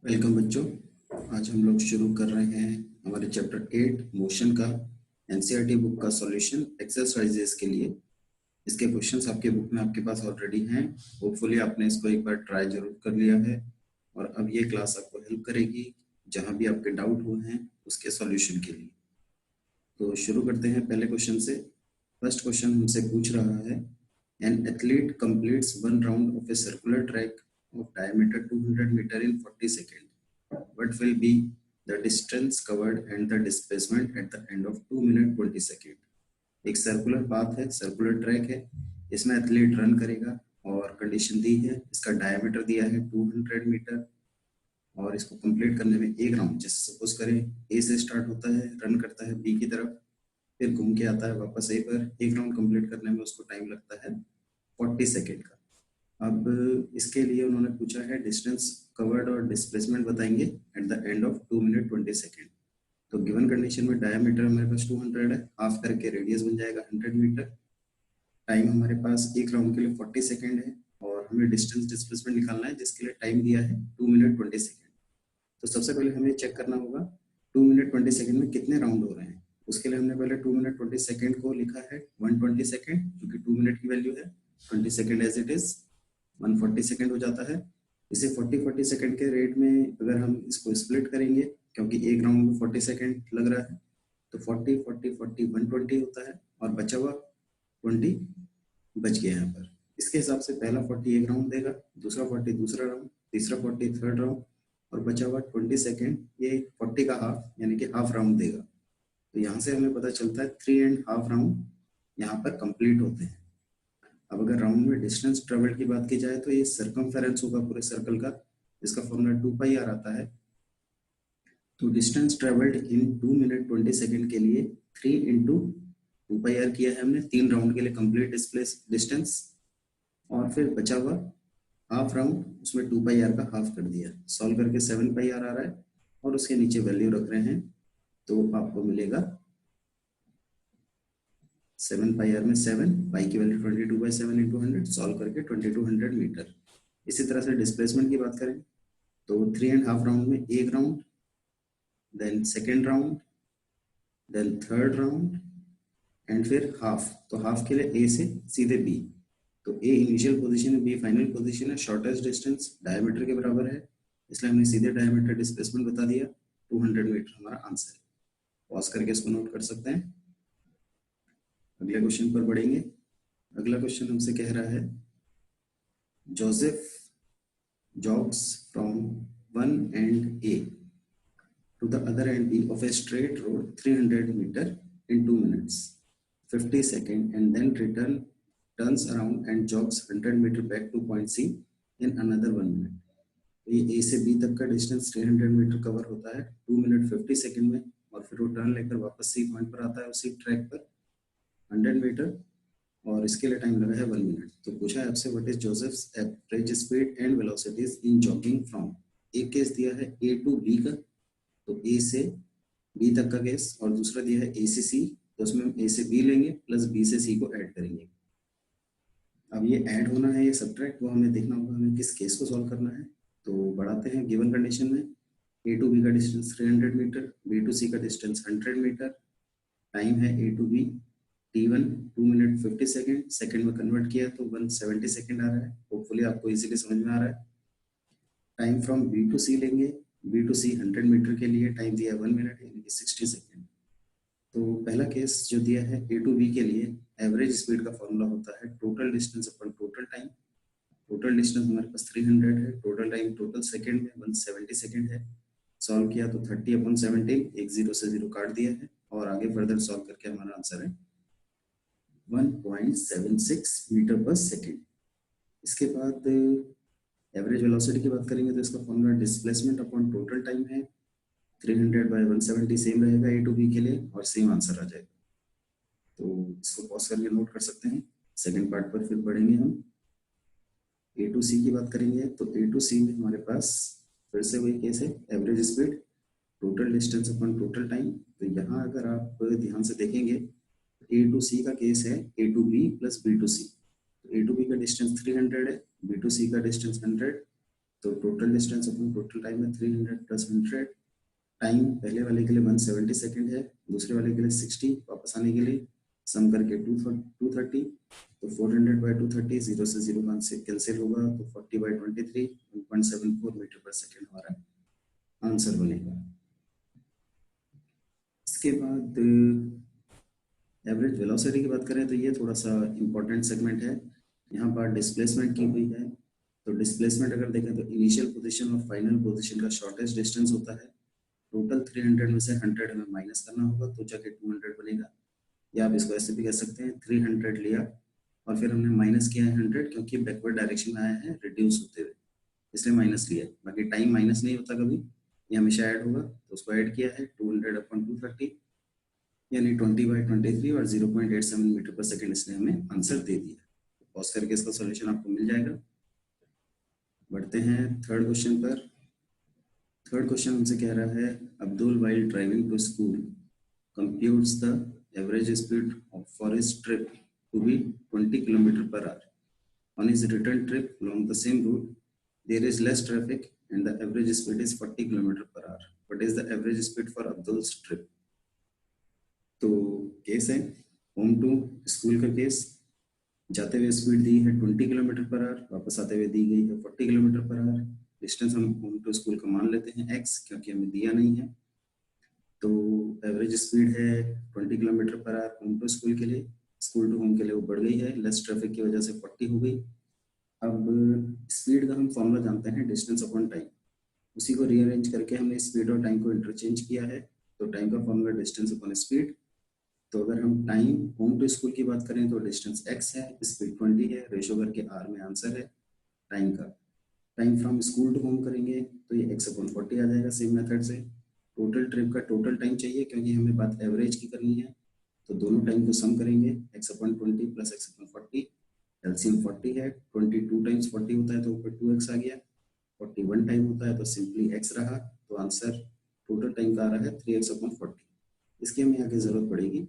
Welcome बच्चों। आज हम लोग शुरू कर रहे हैं हमारे चैप्टर 8 मोशन का एनसीईआरटी बुक का सॉल्यूशन एक्सरसाइजेस के लिए। इसके क्वेश्चंस आपके बुक में आपके पास ऑलरेडी हैं। होपफुली आपने इसको एक बार ट्राई जरूर कर लिया है और अब ये क्लास आपको हेल्प करेगी जहां भी आपके डाउट हुए हैं उसके सॉल्यूशन के लिए। तो शुरू करते हैं पहले क्वेश्चन से। फर्स्ट क्वेश्चन हमसे पूछ रहा है, an athlete completes one round of a circular track of diameter 200 meter in 40 seconds. What will be the distance covered and the displacement at the end of 2 minute 20 second? एक circular path है, circular track है, इसमें athlete run करेगा और condition दी है, इसका diameter दिया है 200 मीटर और इसको कंप्लीट करने में एक राउंड, जैसे सपोज करें ए से स्टार्ट होता है, रन करता है बी की तरफ, फिर घूम के आता है वापस ए पर, एक राउंड कंप्लीट करने में उसको टाइम लगता है 40 सेकेंड का। अब इसके लिए उन्होंने पूछा है डिस्टेंस कवर्ड और डिस्प्लेसमेंट बताएंगे at the end of 2 minute 20 second. तो गिवन कंडीशन में डायमीटर हमारे पास 200 है, हाफ करके रेडियस बन जाएगा 100 मीटर। टाइम हमारे पास एक राउंड के लिए 40 सेकेंड है और हमें डिस्टेंस डिस्प्लेसमेंट निकालना है जिसके लिए टाइम दिया है 2 मिनट 20 सेकेंड। तो सबसे पहले हमें चेक करना होगा 2 मिनट 20 सेकेंड में कितने राउंड हो रहे हैं। उसके लिए हमने पहले 2 मिनट 20 सेकेंड को लिखा है 120 सेकेंड, क्योंकि 2 मिनट की वैल्यू है, 20 second as it is 140 second हो जाता है। इसे 40 सेकेंड के रेट में अगर हम इसको स्प्लिट करेंगे, क्योंकि एक राउंड में 40 सेकेंड लग रहा है, तो 40 40 40 120 होता है और बचा हुआ 20 बच गया यहाँ पर। इसके हिसाब से पहला 40 एक राउंड देगा, दूसरा 40 दूसरा राउंड, तीसरा 40 थर्ड राउंड और बचा हुआ 20 सेकेंड ये 40 का हाफ यानी कि हाफ राउंड देगा। तो यहाँ से हमें पता चलता है 3.5 राउंड यहाँ पर कंप्लीट होते हैं। अब अगर राउंड में डिस्टेंस ट्रेवल्ड की बात की जाए तो ये सर्कमफेरेंस होगा पूरे सर्कल का, इसका फॉर्मूला 2πr आता है। तो distance travelled in 2 minute 20 second के लिए 3 इंटू 2πr किया है हमने, 3 राउंड के लिए कंप्लीट डिस्टेंस, और फिर बचा हुआ हाफ राउंड उसमें 2πr का हाफ कर दिया। सॉल्व करके 7πr आ रहा है और उसके नीचे वैल्यू रख रहे हैं, तो आपको मिलेगा 7πr में 7, पाई की वैल्यू 22/7 इंटू 100, सॉल्व करके 2200 मीटर। इसी तरह से डिस्प्लेसमेंट की बात करें तो 3.5 राउंड में एक round, then second round, then third round and फिर हाफ। तो हाफ के लिए ए से सीधे बी, तो ए इनिशियल पोजीशन है, बी फाइनल पोजीशन है, शॉर्टेस्ट डिस्टेंस डायमीटर के बराबर है, इसलिए हमने सीधे डायमीटर डिस्प्लेसमेंट बता दिया, 200 मीटर हमारा आंसर है। पॉज करके इसको नोट कर सकते हैं। अगले क्वेश्चन पर बढ़ेंगे। अगला क्वेश्चन हमसे कह रहा है, Joseph jogs from one end A to the other end B of a straight road 300 meter in 2 minutes 50 seconds and then turns around and jogs 100 meter back to point C in another 1 minute। ये A से B तक का distance 300 metre cover होता है 2 minute 50 second में, और फिर वो टर्न लेकर वापस C पॉइंट पर आता है उसी ट्रैक पर 100 मीटर, और इसके लिए टाइम लगा है 1 मिनट। तो पूछा है आपसे what is Joseph's average speed and velocities in jogging from. एक केस दिया है ए टू बी का, तो ए से बी तक का केस, और दूसरा दिया है ए से सी, तो उसमें हम ए से बी लेंगे प्लस बी से सी को ऐड करेंगे। अब ये ऐड होना है, ये सब्ट्रैक्ट, वो हमें देखना होगा हमें किस केस को सॉल्व करना है। तो बढ़ाते हैं। गिवन कंडीशन में ए टू बी का distance 300 metre, B to C का डिस्टेंस 100 मीटर, टाइम है A to B T1 2 minute 50 second, second में कन्वर्ट किया तो 170 सेकेंड आ रहा है। होपफुली आपको इजीली समझ में आ रहा है। Time from B to C लेंगे, B टू C 100 मीटर के लिए टाइम दिया है 1 मिनट यानी कि 60 सेकेंड। तो पहला केस जो दिया है A टू B के लिए, एवरेज स्पीड का फॉर्मूला होता है टोटल डिस्टेंस अपन टोटल टाइम। टोटल डिस्टेंस हमारे पास 300 है, टोटल टाइम टोटल सेकेंड में 170 सेकेंड है। सॉल्व किया तो 30/17, एक जीरो से जीरो काट दिया है और आगे फर्दर सॉल्व करके हमारा आंसर है 1.76 मीटर पर सेकेंड। इसके बाद एवरेज वेलोसिटी की बात करेंगे तो इसका formula displacement upon total time है, 300/170 सेम रहेगा ए टू बी के लिए और सेम आंसर आ जाएगा। तो इसको पॉज करके नोट कर सकते हैं। सेकेंड पार्ट पर फिर बढ़ेंगे हम। ए टू सी की बात करेंगे तो ए टू सी में हमारे पास फिर से वही केस है, average speed total distance upon total time. तो यहाँ अगर आप ध्यान से देखेंगे ए टू सी का केस है A to B plus B to C. तो ए टू बी का डिस्टेंस 300 है, बी टू सी का डिस्टेंस 100, तो टोटल डिस्टेंस अपन टोटल टाइम है 300 प्लस 100। टाइम पहले वाले के लिए 170 सेकेंड है, दूसरे वाले के लिए 60, वापस आने के लिए सम करके 230। तो 400 बाई 230, 0 से 0 1 से कैंसिल होगा, तो 40 बाई 23 1.74 मीटर पर सेकेंड हमारा आंसर बनेगा। इसके बाद एवरेज वेलोसिटी की बात करें तो ये थोड़ा सा इंपॉर्टेंट सेगमेंट है। यहाँ पर डिस्प्लेसमेंट की हुई है, तो डिस्प्लेसमेंट अगर देखें तो इनिशियल पोजीशन और फाइनल पोजीशन का शॉर्टेस्ट डिस्टेंस होता है। टोटल 300 में से 100 हमें माइनस करना होगा तो जाके 200 बनेगा, या आप इसको ऐसे भी कह सकते हैं 300 लिया और फिर हमने माइनस किया है 100, क्योंकि बैकवर्ड डायरेक्शन में आया है रिड्यूस होते हुए, इसलिए माइनस लिया। बाकी टाइम माइनस नहीं होता कभी, ये हमेशा ऐड होगा, तो उसको ऐड किया है 200 अपॉन 230 यानी 20 बाई 23 और 0.87 मीटर पर सेकेंड, इसने हमें आंसर दे दिया। पॉज करके इसका सॉल्यूशन आपको मिल जाएगा। बढ़ते हैं थर्ड क्वेश्चन पर। थर्ड क्वेश्चन हमसे कह रहा है Abdul while driving to school computes the average speed for his trip to be 20 km per hour. On his return trip along the same route, there is less traffic and the average speed is 40 km per hour. What is the average speed for Abdul's trip? तो case है home to school का case. जाते हुए speed दी है 20 kilometre per hour, वापस आते हुए दी गई है 40 किलोमीटर पर आवर। डिस्टेंस हम होम टू स्कूल का मान लेते हैं x, क्योंकि हमें दिया नहीं है। तो एवरेज स्पीड है 20 kilometre per hour home to school के लिए, स्कूल टू होम के लिए वो बढ़ गई है, लेस ट्रैफिक की वजह से 40 हो गई। अब स्पीड का हम फॉर्मूला जानते हैं डिस्टेंस अपॉन टाइम, उसी को रीअरेंज करके हमने स्पीड और टाइम को इंटरचेंज किया है। तो टाइम का फॉर्मूला डिस्टेंस अपॉन स्पीड। तो अगर हम टाइम होम टू स्कूल की बात करें तो डिस्टेंस x है, स्पीड 20 है, रेशो करके r में आंसर है टाइम का। Time from school to home करेंगे तो ये x अपॉन 40 आ जाएगा सेम मेथड से। टोटल ट्रिप का टोटल टाइम चाहिए, क्योंकि हमें बात एवरेज की करनी है, तो दोनों टाइम को सम करेंगे, x upon 20 plus x upon 40। LCM 40 है, 22 टाइम्स 40 होता है तो ऊपर 2x आ गया, 41 टाइम होता है तो सिंपली x रहा। तो आंसर टोटल टाइम का आ रहा है 3x अपॉन 40। इसकी हमें आगे जरूरत पड़ेगी।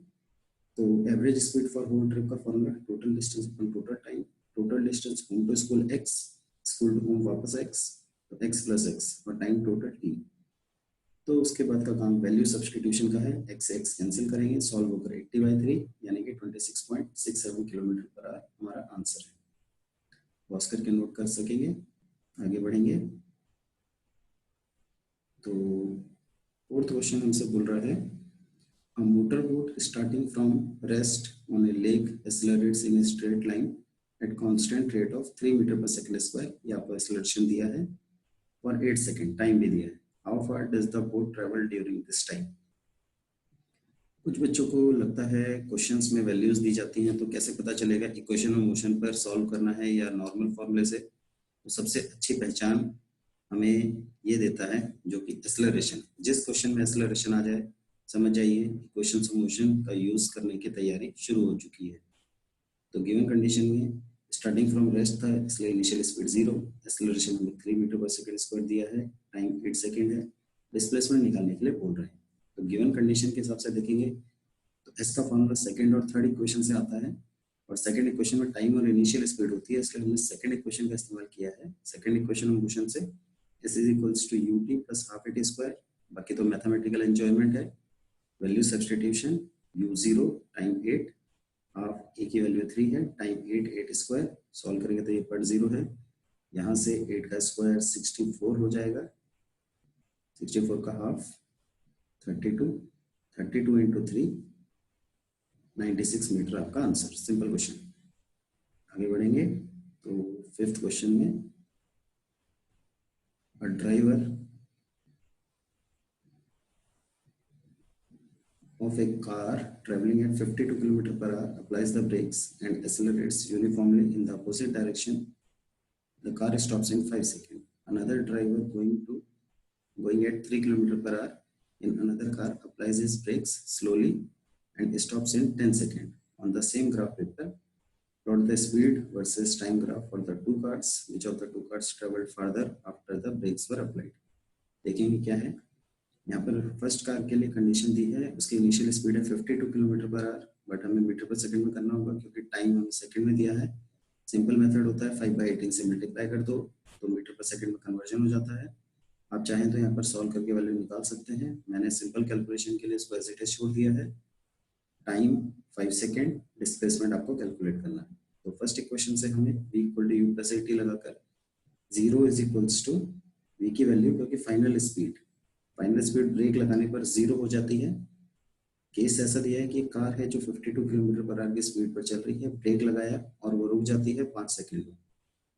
तो average speed for whole trip का formula total distance upon total time. Total distance home to school x, school to home वापस x, तो x प्लस x और टाइम टोटल t। तो उसके बाद का काम वैल्यू सब्स्टिट्यूशन का है, x x कैंसिल करेंगे, सॉल्व होकर 80/3 यानी कि 26.67 किलोमीटर पर आवर हमारा आंसर है। पॉज करके नोट कर सकेंगे, आगे बढ़ेंगे। तो फोर्थ क्वेश्चन हमसे बोल रहा है a motorboat starting from rest on a lake accelerates in a straight line at constant rate of 3 metre पर सेकंड स्क्वायर। ये आपको एक्सेलरेशन दिया है और 8 सेकंड टाइम भी दिया है। How far does the boat travel during this time? कुछ बच्चों को लगता है क्वेश्चंस में वैल्यूज दी जाती हैं तो कैसे पता चलेगा इक्वेशन और मोशन पर सॉल्व करना है या नॉर्मल फॉर्मूले से। तो सबसे अच्छी पहचान हमें ये देता है जो कि एक्सेलरेशन। जिस क्वेश्चन में एक्सेलरेशन आ जाए समझ जाइए इक्वेशन ऑफ मोशन का यूज करने की तैयारी शुरू हो चुकी है। तो गिवन कंडीशन में स्टार्टिंग फ्रॉम रेस्ट था, इसलिए इनिशियल स्पीड 0, एक्सेलरेशन हमें 3 मीटर पर सेकंड स्क्वायर दिया है, टाइम 8 सेकंड है, डिस्प्लेसमेंट निकालने के लिए बोल रहे हैं। तो गिवन कंडीशन के हिसाब से देखेंगे तो एस का फॉर्मूला सेकंड और थर्ड इक्वेशन से आता है, और सेकंड इक्वेशन में टाइम और इनिशियल स्पीड होती है, इसलिए हमने सेकंड इक्वेशन का इस्तेमाल किया है। सेकंड इक्वेशन ऑफ मोशन से s is equals to ut plus half at square. बाकी तो मैथमेटिकल एंजॉयमेंट है। Value substitution u0 time 8, half a की वैल्यू 3 है, टाइम 8 स्क्वायर, सॉल्व करेंगे तो ये पर 0 है, यहाँ से 8 का स्क्वायर 64 हो जाएगा, 64 का हाफ 32, 32 इंटू 3 96 मीटर आपका आंसर। Simple question. आगे बढ़ेंगे तो फिफ्थ क्वेश्चन में a driver of a car traveling at 52 km per hour applies the brakes and accelerates uniformly in the opposite direction. The car stops in 5 seconds. Another driver going at 3 km per hour in another car applies his brakes slowly and stops in 10 seconds. On the same graph paper, plot the speed versus time graph for the two cars. Which of the two cars traveled farther after the brakes were applied? देखेंगे क्या है यहाँ पर। First car के लिए condition दी है, उसकी initial speed है 52 किलोमीटर पर आवर, बट हमें मीटर पर सेकंड में करना होगा क्योंकि टाइम हमें सेकंड में दिया है। सिंपल मेथड होता है 5/18 से मल्टीप्लाई कर दो तो मीटर पर सेकंड में कन्वर्जन हो जाता है। आप चाहें तो यहाँ पर सॉल्व करके वैल्यू निकाल सकते हैं। मैंने सिंपल कैलकुलेशन के लिए इसको एज इट इज छोड़ दिया है। टाइम 5 सेकेंड, डिस्प्लेसमेंट आपको कैलकुलेट करना है। तो फर्स्ट इक्वेशन से हमें v equal to u plus a t लगाकर 0 इज इक्वल्स टू v की वैल्यू, क्योंकि फाइनल स्पीड ब्रेक लगाने पर 0 हो जाती है। केस ऐसा दिया है कि कार है जो 52 किलोमीटर पर आवर की स्पीड पर चल रही है, ब्रेक लगाया और वो रुक जाती है 5 सेकंड में,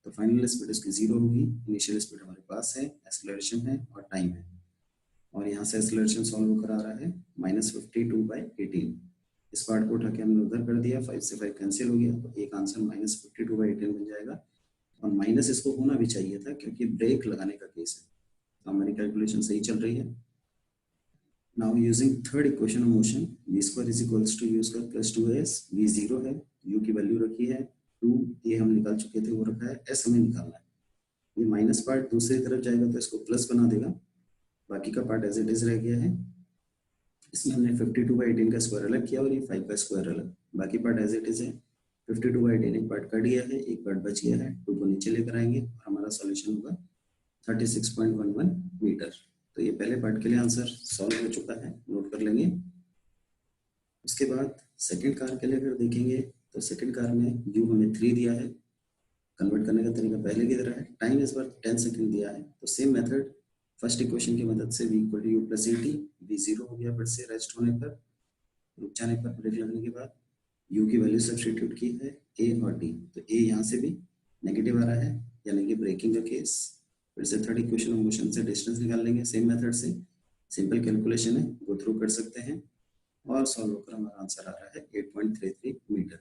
तो फाइनल स्पीड उसकी 0 होगी। इनिशियल स्पीड हमारे पास है, एक्सेलरेशन है और टाइम है, और यहाँ से एक्सेलरेशन सॉल्व करा रहा है -52/18। इस पार्ट को उठा के हमने उधर कर दिया, 5 से 5 कैंसिल हो गया, तो एक आंसर -52/18 बन जाएगा। और माइनस इसको होना भी चाहिए था क्योंकि ब्रेक लगाने का केस है। तो हमारी कैलकुलेशन सही चल रही है। Now using third equation of motion, v square is equals to u square plus 2s, v 0 है, u की वैल्यू रखी है 2, ये हम निकाल चुके थे, वो रखा है, s हमें निकालना है। ये माइनस पार्ट दूसरी तरफ जाएगा तो इसको प्लस बना देगा, बाकी का पार्ट एज इट इज रह गया है। इसमें हमने 52/18 का स्क्वायर अलग किया और ये 5 का स्क्वायर अलग, बाकी पार्ट एज इट इज है। 52/18 एक पार्ट कट गया है, एक पार्ट बच गया है, 2 को नीचे लेकर आएंगे और हमारा सॉल्यूशन होगा 36.11 मीटर। तो ये पहले पार्ट के लिए आंसर सॉल्व हो चुका है, नोट कर लेंगे। उसके बाद सेकंड कार के लिए अगर देखेंगे तो सेकंड कार में u हमें 3 दिया है, कन्वर्ट करने का तरीका पहले की तरह है, टाइम इस बार 10 सेकंड दिया है, तो सेम मेथड फर्स्ट इक्वेशन की मदद से v equal to u plus a t, v 0 हो गया, फिर से रेस्ट होने पर, रुक जाने पर, ब्रेक लगने के बाद u की वैल्यू सब्स्टिट्यूट की है a और d, तो a यहाँ से भी नेगेटिव आ रहा है, यानी कि ब्रेकिंग का केस। फिर से थर्ड इक्वेशन ऑफ मोशन से डिस्टेंस निकाल लेंगे, सेम मेथड से, सिंपल कैलकुलेशन है, गो थ्रू कर सकते हैं, और सॉल्व होकर हमारा आंसर आ रहा है 8.33 मीटर।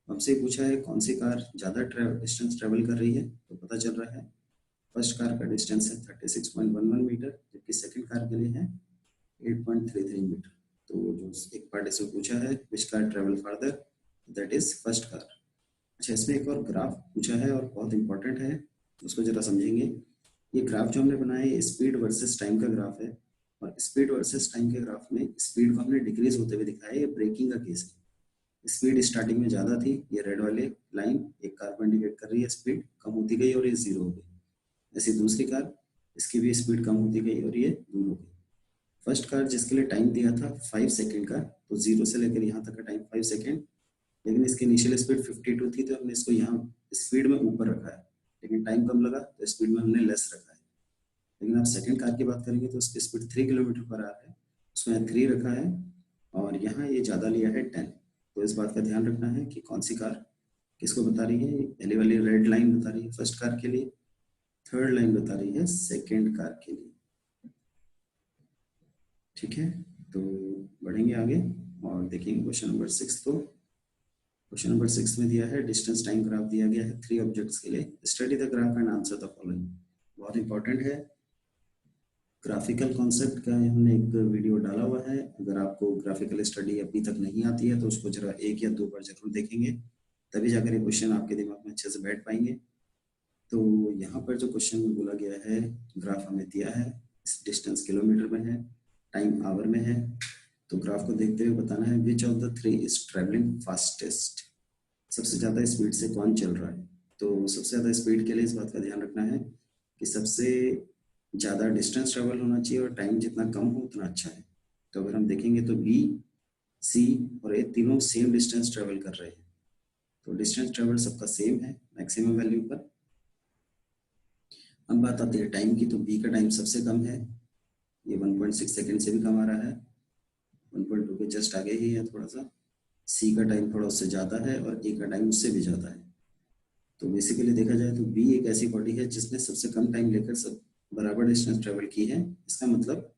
हमसे पूछा है कौन सी कार ज़्यादा डिस्टेंस ट्रेवल कर रही है, तो पता चल रहा है फर्स्ट कार का डिस्टेंस है 36.11 मीटर, जबकि सेकंड कार के लिए है 8.33 मीटर। तो जो एक पार्ट इसमें पूछा है which car travel further, that is first car. अच्छा, इसमें एक और ग्राफ पूछा है और बहुत इंपॉर्टेंट है, उसको जरा समझेंगे। ये ग्राफ जो हमने बनाया है स्पीड वर्सेस टाइम का ग्राफ है, और स्पीड वर्सेस टाइम के ग्राफ में स्पीड को हमने डिक्रीज होते हुए दिखाया है, ये ब्रेकिंग का केस है। स्पीड स्टार्टिंग में ज्यादा थी, ये रेड वाले लाइन एक कार को इंडिकेट कर रही है, स्पीड कम होती गई और ये 0 हो गई। ऐसी दूसरी कार, इसकी भी स्पीड कम होती गई और ये 2 हो गई। फर्स्ट कार जिसके लिए टाइम दिया था 5 सेकेंड का, तो 0 से लेकर यहाँ तक का टाइम 5 सेकेंड, लेकिन इसकी इनिशियल स्पीड 52 थी, तो हमने इसको यहाँ स्पीड में ऊपर रखा है, लेकिन टाइम कम लगा तो स्पीड में हमने लेस रखा है। लेकिन आप सेकंड कार की बात करेंगे तो उसकी स्पीड 3 किलोमीटर पर आवर है, उसमें 3 रखा है, और यहाँ ये ज़्यादा लिया है 10। तो इस बात का ध्यान रखना है कि कौन सी कार किसको बता रही है। पहले वाली रेड लाइन बता रही है फर्स्ट कार के लिए, थर्ड लाइन बता रही है सेकेंड कार के लिए। ठीक है, तो बढ़ेंगे आगे और देखेंगे क्वेश्चन नंबर 6। तो क्वेश्चन नंबर 6 में दिया है डिस्टेंस टाइम ग्राफ दिया गया है 3 ऑब्जेक्ट्स के लिए, study the graph and answer the following. बहुत इंपॉर्टेंट है, ग्राफिकल कॉन्सेप्ट का हमने एक वीडियो डाला हुआ है, अगर आपको ग्राफिकल स्टडी अभी तक नहीं आती है तो उसको जरा 1 या 2 बार जरूर देखेंगे, तभी जाकर ये क्वेश्चन आपके दिमाग में अच्छे से बैठ पाएंगे। तो यहाँ पर जो क्वेश्चन में बोला गया है, ग्राफ हमें दिया है, डिस्टेंस किलोमीटर में है, टाइम आवर में है, तो ग्राफ को देखते हुए बताना है विच of the 3 is travelling fastest, सबसे ज्यादा स्पीड से कौन चल रहा है। तो सबसे ज्यादा स्पीड के लिए इस बात का ध्यान रखना है कि सबसे ज़्यादा डिस्टेंस ट्रेवल होना चाहिए और टाइम जितना कम हो उतना अच्छा है। तो अगर हम देखेंगे तो बी, सी और ए तीनों सेम डिस्टेंस ट्रेवल कर रहे हैं, तो डिस्टेंस ट्रेवल सबका सेम है मैक्सिमम वैल्यू पर। अब बात आती है टाइम की, तो बी का टाइम सबसे कम है, ये 1.6 सेकेंड से भी कम आ रहा है, 1.2 के जस्ट आगे ही है थोड़ा सा। सी का टाइम थोड़ा उससे ज़्यादा है और ए का टाइम उससे भी ज़्यादा है। तो बेसिकली देखा जाए तो बी एक ऐसी बॉडी है जिसने सबसे कम टाइम लेकर सब बराबर डिस्टेंस ट्रेवल की है, इसका मतलब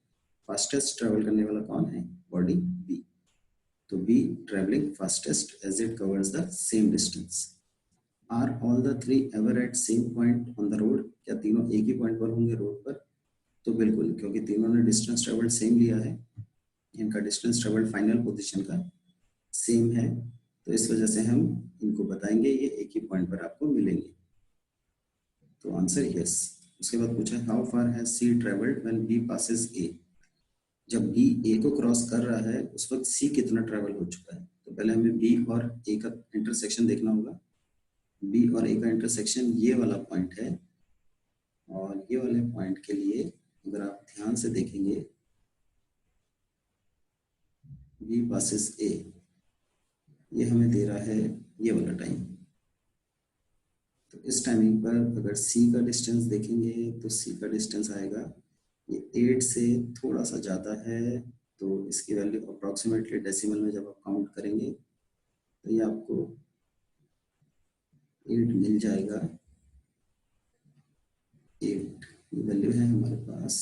फास्टेस्ट ट्रेवल करने वाला कौन है, बॉडी बी। तो B travelling fastest as it covers the same distance. Are all the 3 ever at same point on the road, क्या तीनों एक ही पॉइंट पर होंगे रोड पर, तो बिल्कुल, क्योंकि तीनों ने डिस्टेंस ट्रेवल सेम लिया है, इनका डिस्टेंस ट्रेवल फाइनल पोजीशन का सेम है, तो इस वजह से हम इनको बताएंगे ये एक ही पॉइंट पर आपको मिलेंगे। तो आंसर यस। उसके बाद पूछा how far has C travelled when B passes A, जब बी ए को क्रॉस कर रहा है उस वक्त सी कितना ट्रेवल हो चुका है। तो पहले हमें बी और ए का इंटरसेक्शन देखना होगा। बी और ए का इंटरसेक्शन ये वाला पॉइंट है, और ये वाले पॉइंट के लिए अगर आप ध्यान से देखेंगे B passes A, ये हमें दे रहा है ये वाला टाइम। तो इस टाइमिंग पर अगर C का डिस्टेंस देखेंगे तो C का डिस्टेंस आएगा ये 8 से थोड़ा सा ज़्यादा है, तो इसकी वैल्यू अप्रॉक्सीमेटली डेसिमल में जब आप काउंट करेंगे तो ये आपको 8 मिल जाएगा। 8 वैल्यू है हमारे पास।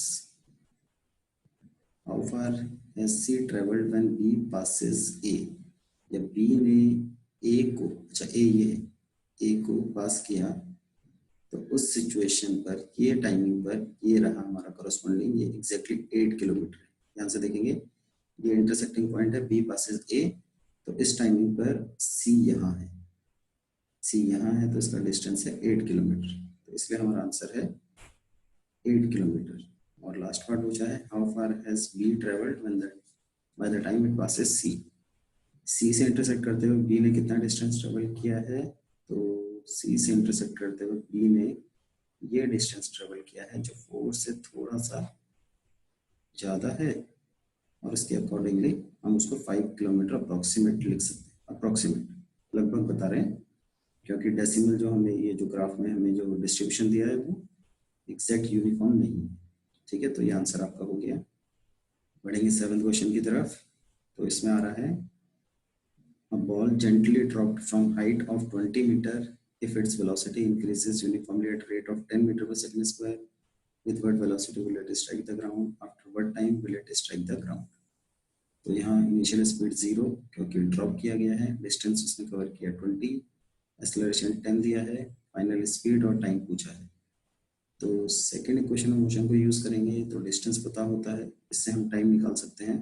How far has C travelled when B passes A, जब बी ने ए को, अच्छा ए ये है, ए को पास किया तो उस सिचुएशन पर ये टाइमिंग पर ये रहा हमारा करस्पॉन्डिंग, ये एग्जैक्टली 8 किलोमीटर है। ध्यान से देखेंगे ये इंटरसेक्टिंग पॉइंट है, बी पासेस ए, तो इस टाइमिंग पर सी यहाँ है, सी यहाँ है, तो इसका डिस्टेंस है 8 किलोमीटर, तो इसलिए हमारा आंसर है 8 किलोमीटर। और लास्ट पार्ट पूछा है how far has B travelled when the by the time it passes C, C से इंटरसेक्ट करते हुए बी ने कितना डिस्टेंस ट्रेवल किया है, तो सी से इंटरसेक्ट करते हुए बी ने ये डिस्टेंस ट्रेवल किया है जो 4 से थोड़ा सा ज़्यादा है, और इसके अकॉर्डिंगली हम उसको 5 किलोमीटर अप्रॉक्सीमेट लिख सकते हैं। अप्रॉक्सीमेट लगभग बता रहे हैं, क्योंकि डेसिमल जो हमें ये जो ग्राफ में हमें जो डिस्ट्रीब्यूशन दिया है वो एग्जैक्ट यूनिफॉर्म नहीं है। ठीक है, तो ये आंसर आपका हो गया। बढ़ेंगे 7th क्वेश्चन की तरफ। तो इसमें आ रहा है a ball gently dropped from height of 20 meter if its velocity increases uniformly at a rate of 10 meter per second square, with what velocity will it strike the ground, after what time will it strike the ground। तो यहाँ initial speed 0 क्योंकि drop किया गया है, distance उसने cover किया 20, acceleration 10 दिया है, फाइनल स्पीड और टाइम पूछा है। तो सेकेंड इक्वेशन में मोशन को यूज करेंगे तो डिस्टेंस पता होता है, इससे हम टाइम निकाल सकते हैं।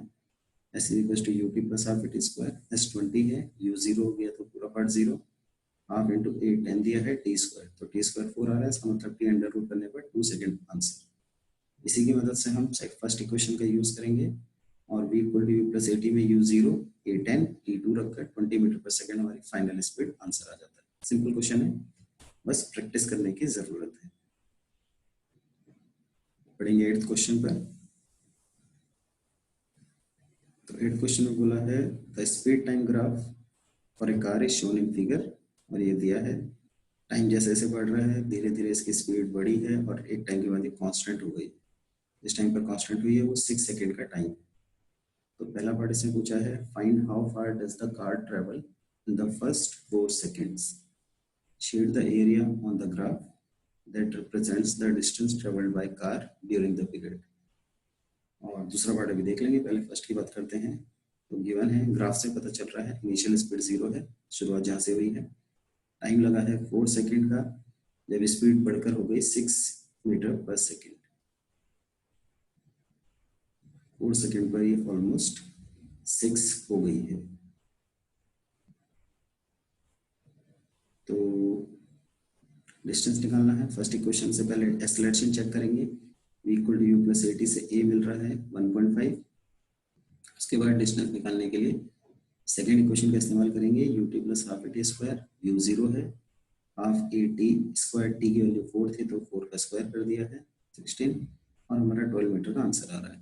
s equals to u t plus half at square, s 20 है, u 0 हो गया तो पूरा पार्ट 0, हाफ इंटू 8 10 दिया है टी स्क्वायर, तो टी स्क्वायर 4 आ रहा है, इसका मतलब टी अंडर रूट करने पर 2 सेकेंड आंसर। इसी की मदद से हम फर्स्ट इक्वेशन का यूज करेंगे और v equal to u plus a t में u 0 a 10 t 2 रखकर 20 मीटर पर सेकेंड हमारी फाइनल स्पीड आंसर आ जाता है। सिंपल क्वेश्चन है, बस प्रैक्टिस करने की जरूरत है। पढ़ेंगे 8th क्वेश्चन पर। तो 8th क्वेश्चन में बोला है the speed time graph for a car is shown in figure, और ये दिया है टाइम जैसे जैसे बढ़ रहा है धीरे धीरे इसकी स्पीड बढ़ी है और एक टाइम के बाद ये कांस्टेंट हो गई। जिस टाइम पर कांस्टेंट हुई है वो 6 सेकेंड का टाइम। तो पहला पार्ट इसमें पूछा है find how far does the car travel in the first 4 seconds, shade the area on the graph that represents the distance travelled by car during the period. और दूसरा पार्ट अभी देख लेंगे, पहले फर्स्ट की बात करते हैं। तो गिवन है, ग्राफ से पता चल रहा है इनिशियल स्पीड 0 है, शुरुआत जहाँ से हुई है, टाइम लगा है 4 सेकेंड का, जब स्पीड बढ़कर हो गई 6 मीटर पर सेकेंड, 4 सेकेंड पर ये ऑलमोस्ट 6 हो गई है। तो डिस्टेंस निकालना है। फर्स्ट इक्वेशन से पहले एक्सेलरेशन चेक करेंगे, v equal to u plus a t से a मिल रहा है 1.5। उसके बाद डिस्टेंस निकालने के लिए सेकेंड इक्वेशन का इस्तेमाल करेंगे, you t plus half A T square, you 0 है, half A T square, T की वैल्यू 4 थी तो 4 का स्क्वायर कर दिया है 16, और हमारा 12 मीटर का आंसर आ रहा है।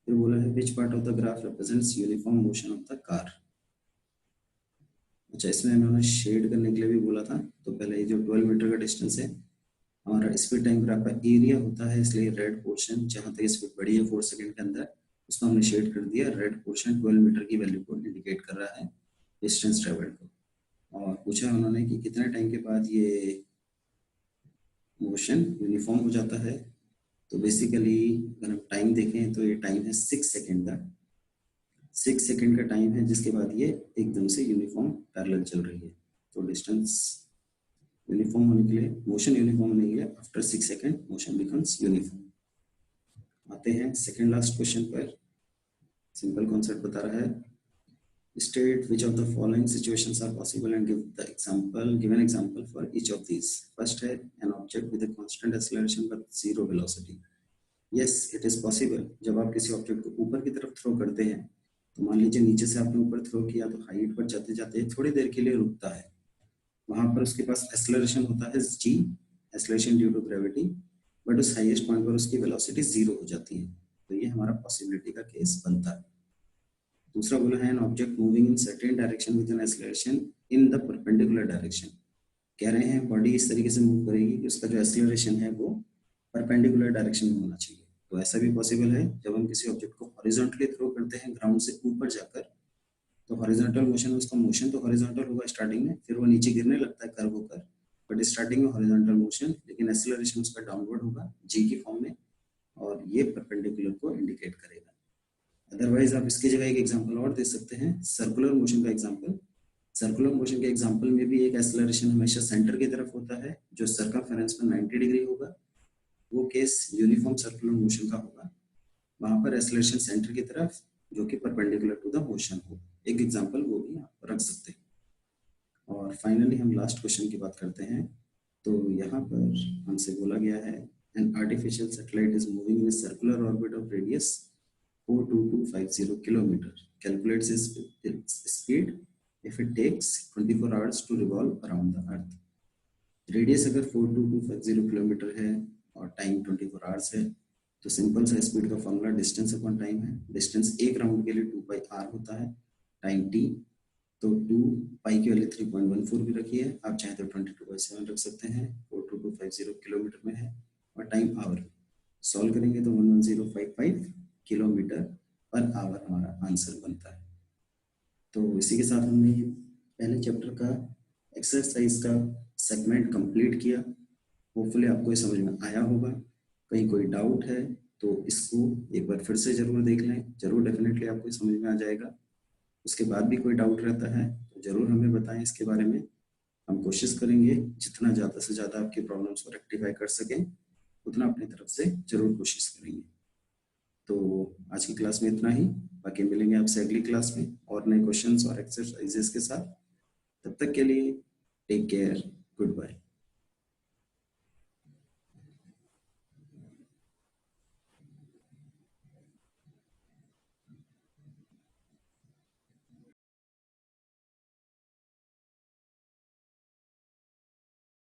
फिर बोला है which part of the graph represents uniform motion of the car. अच्छा, इसमें इन्होंने शेड करने के लिए भी बोला था। तो पहले ये जो 12 मीटर का डिस्टेंस है, हमारा स्पीड टाइम ग्राफ का एरिया होता है, इसलिए रेड पोर्शन जहां तक स्पीड बढ़ी है 4 सेकंड के अंदर उसको हमने शेड कर दिया। रेड पोर्शन 12 मीटर की वैल्यू को इंडिकेट कर रहा है डिस्टेंस ट्रेवल्ड को। और पूछा उन्होंने कि कितने टाइम के बाद ये मोशन यूनिफॉर्म हो जाता है। तो बेसिकली अगर हम टाइम देखें तो ये टाइम है 6 सेकेंड का, 6 सेकेंड का टाइम है जिसके बाद ये एकदम से यूनिफॉर्म पैरेलल चल रही है। तो डिस्टेंस यूनिफॉर्म होने के लिए, मोशन यूनिफॉर्म होने के लिए after 6 second motion becomes uniform. आते हैं सेकेंड लास्ट क्वेश्चन पर। सिंपल कॉन्सेप्ट बता रहा है state which of the following situations are possible and give the example, give an example for each of these. First है an object with a constant acceleration but zero velocity. Yes it is possible. जब आप किसी object को ऊपर की तरफ throw करते हैं तो मान लीजिए नीचे से आपने ऊपर थ्रो किया तो हाइट पर जाते जाते थोड़ी देर के लिए रुकता है, वहां पर उसके पास एक्सेलरेशन होता है g, acceleration due to gravity, but उस हाईएस्ट पॉइंट पर उसकी वेलोसिटी 0 हो जाती है, तो ये हमारा पॉसिबिलिटी का केस बनता है। दूसरा बोला है an object moving in certain direction with an acceleration in the perpendicular direction. कह रहे हैं बॉडी इस तरीके से मूव करेगी कि उसका जो एक्सेलरेशन है वो परपेंडिकुलर डायरेक्शन में होना चाहिए। तो ऐसा भी पॉसिबल है जब हम किसी ऑब्जेक्ट को हॉरिजॉन्टली थ्रो करते हैं ग्राउंड से ऊपर जाकर, तो हॉरिजॉन्टल मोशन, उसका मोशन तो हॉरिजॉन्टल होगा स्टार्टिंग में, फिर वो नीचे गिरने लगता है कर्व होकर, बट स्टार्टिंग में हॉरिजॉन्टल मोशन, लेकिन एक्सेलरेशन उसका डाउनवर्ड होगा जी की फॉर्म में, और ये परपेंडिकुलर को इंडिकेट करेगा। अदरवाइज आप इसकी जगह एक एग्जांपल और दे सकते हैं, सर्कुलर मोशन का एग्जांपल। सर्कुलर मोशन के एग्जांपल में भी एक एक्सेलरेशन हमेशा सेंटर की तरफ होता है जो सर्कमफेरेंस पर 90 डिग्री होगा, वो केस यूनिफॉर्म सर्कुलर मोशन का होगा। वहां पर एक्सेलरेशन सेंटर की तरफ जो कि परपेंडिकुलर टू द मोशन हो। एक एग्जांपल वो भी आप रख सकते हैं। और फाइनली हम लास्ट क्वेश्चन की बात करते हैं। तो यहाँ पर हमसे बोला गया है an artificial satellite is moving in circular orbit of radius 42250 kilometer. Calculates its speed if it takes 24 hours to revolve around the earth. Radius अगर 42250 किलोमीटर है और टाइम 24 आवर्स है, तो सिंपल सा स्पीड का फॉर्मूला डिस्टेंस अपॉन टाइम है। Distance एक round के लिए 2πr होता है, टाइम t, तो 2 पाई की वैल्यू 3.14 भी रखी है, आप चाहे तो 22/7 रख सकते हैं। 42250 किलोमीटर में है और टाइम आवर में सॉल्व करेंगे तो 11055 किलोमीटर पर आवर हमारा आंसर बनता है। तो इसी के साथ हमने पहले चैप्टर का एक्सरसाइज का सेगमेंट कंप्लीट किया। होपफुली आपको ये समझ में आया होगा। कहीं कोई डाउट है तो इसको एक बार फिर से जरूर देख लें, जरूर डेफिनेटली आपको समझ में आ जाएगा। उसके बाद भी कोई डाउट रहता है तो जरूर हमें बताएं इसके बारे में। हम कोशिश करेंगे जितना ज़्यादा से ज़्यादा आपकी प्रॉब्लम्स को रेक्टिफाई कर सकें, उतना अपनी तरफ से जरूर कोशिश करेंगे। तो आज की क्लास में इतना ही, बाकी मिलेंगे आपसे अगली क्लास में और नए क्वेश्चंस और एक्सरसाइजेस के साथ। तब तक के लिए टेक केयर, गुड बाय।